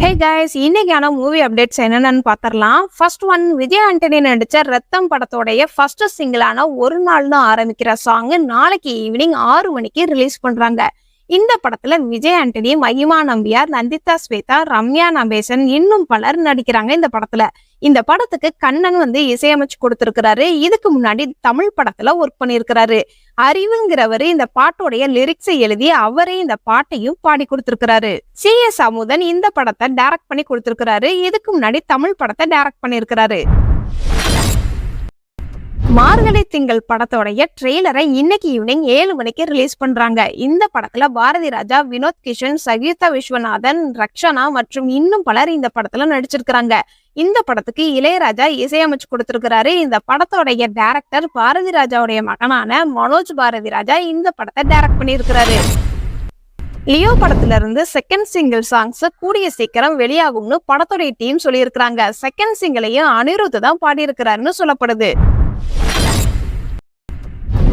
Hey guys, இன்னைக்கான movie updates என்னென்னு பார்த்தரலாம். First one, Vijay Antony நடிச்ச ரத்தம் படத்தோடைய ஃபர்ஸ்ட் சிங்கிளான ஒரு நாள்னு ஆரம்பிக்கிற சாங் நாளைக்கு ஈவினிங் 6 மணிக்கு ரிலீஸ் பண்றாங்க. இந்த படத்துல விஜய் ஆண்டனி, மகிமா நம்பியார், நந்திதா ஸ்வேதா, ரம்யா நபேசன் இன்னும் பலர் நடிக்கிறாங்க. இந்த படத்துல இந்த படத்துக்கு கண்ணன் இசையமைச்சு கொடுத்திருக்கிறாரு. இதுக்கு முன்னாடி தமிழ் படத்துல ஒர்க் பண்ணியிருக்கிறாரு. அறிவுங்கிறவரு இந்த பாட்டோடைய லிரிக்ஸை எழுதி அவரே இந்த பாட்டையும் பாடி கொடுத்திருக்கிறாரு. CS அமுதன் இந்த படத்தை டைரக்ட் பண்ணி கொடுத்திருக்கிறாரு. இதுக்கு முன்னாடி தமிழ் படத்தை டைரக்ட் பண்ணியிருக்கிறாரு. மார்கழி திங்கள் படத்தோடைய ட்ரெய்லரை இன்னைக்கு ஈவினிங் 7 மணிக்கு ரிலீஸ் பண்றாங்க. இந்த படத்துல பாரதி ராஜா, வினோத் கிஷன், சகீதா விஸ்வநாதன், ரக்ஷனா மற்றும் இன்னும் பலர் இந்த படத்துல நடிச்சிருக்கிறாங்க. இந்த படத்துக்கு இளையராஜா இசையமைச்சு கொடுத்திருக்கிறாரு. இந்த படத்தோடைய டைரக்டர் பாரதி ராஜாவுடைய மகனான மனோஜ் பாரதி ராஜா இந்த படத்தை டைரக்ட் பண்ணியிருக்கிறாரு. லியோ படத்துல இருந்து செகண்ட் சிங்கிள் சாங்ஸ் கூடிய சீக்கிரம் வெளியாகும்னு படத்தோடைய டீம் சொல்லியிருக்கிறாங்க. செகண்ட் சிங்கிளையும் அனிருத் தான் பாடியிருக்கிறாருன்னு சொல்லப்படுது.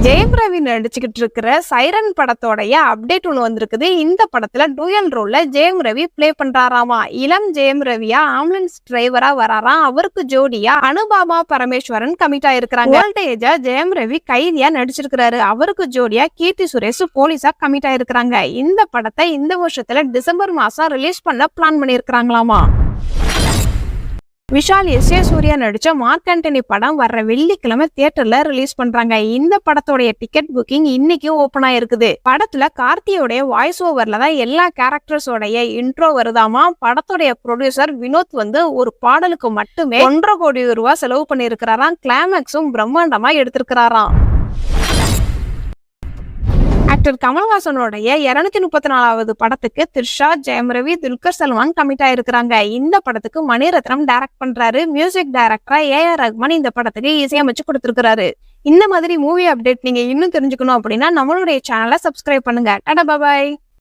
ஜெயம் ரவி நடிச்சுக்கிட்டு இருக்கிற சைரன் படத்தோடைய அப்டேட் ஒண்ணு வந்திருக்குது. இந்த படத்துல டூயல் ரோல்ல ஜெயம் ரவி பிளே பண்றாராமா. இளம் ஜெயம் ரவியா ஆம்புலன்ஸ் டிரைவரா வராராம். அவருக்கு ஜோடியா அனுபாமா பரமேஸ்வரன் கமிட் ஆயிருக்கிறாங்க. ஓல்டேஜா ஜெயம் ரவி கைதியா நடிச்சிருக்கிறாரு. அவருக்கு ஜோடியா கீர்த்தி சுரேஷ் போலீஸா கமிட் ஆயிருக்கிறாங்க. இந்த படத்தை இந்த வருஷத்துல டிசம்பர் மாசம் ரிலீஸ் பண்ண பிளான் பண்ணியிருக்கிறாங்களாமா. விஷால் எஸ். சூர்யா நடிச்ச மார்க் ஆண்டனி படம் வர்ற வெள்ளிக்கிழமை தியேட்டர்ல ரிலீஸ் பண்றாங்க. இந்த படத்தோடைய டிக்கெட் புக்கிங் இன்னைக்கு ஓபன் ஆயிருக்குது. படத்துல கார்த்தியோடைய வாய்ஸ் ஓவர்ல தான் எல்லா கேரக்டர்ஸோடைய இன்ட்ரோ வருதாமா. படத்தோடைய ப்ரொடியூசர் வினோத் ஒரு பாடலுக்கு மட்டுமே 1.5 கோடி ரூபாய் செலவு பண்ணியிருக்கிறாராம். கிளைமேக்ஸும் பிரம்மாண்டமா எடுத்திருக்கிறாராம். ஆக்டர் கமல்ஹாசனோடைய 234வது படத்துக்கு த்ரிஷா, ஜெயம் ரவி, துல்கர் சல்மான் கமிட் ஆயிருக்கிறாங்க. இந்த படத்துக்கு மணிரத்னம் டைரக்ட் பண்றாரு. மியூசிக் டைரக்டரா AR ரஹ்மான் இந்த படத்துக்கு இசையமைச்சு கொடுத்திருக்கிறாரு. இந்த மாதிரி மூவி அப்டேட் நீங்க இன்னும் தெரிஞ்சுக்கணும் அப்படின்னா நம்மளுடைய சேனலை சப்ஸ்கிரைப் பண்ணுங்க. டாடா, பாய்.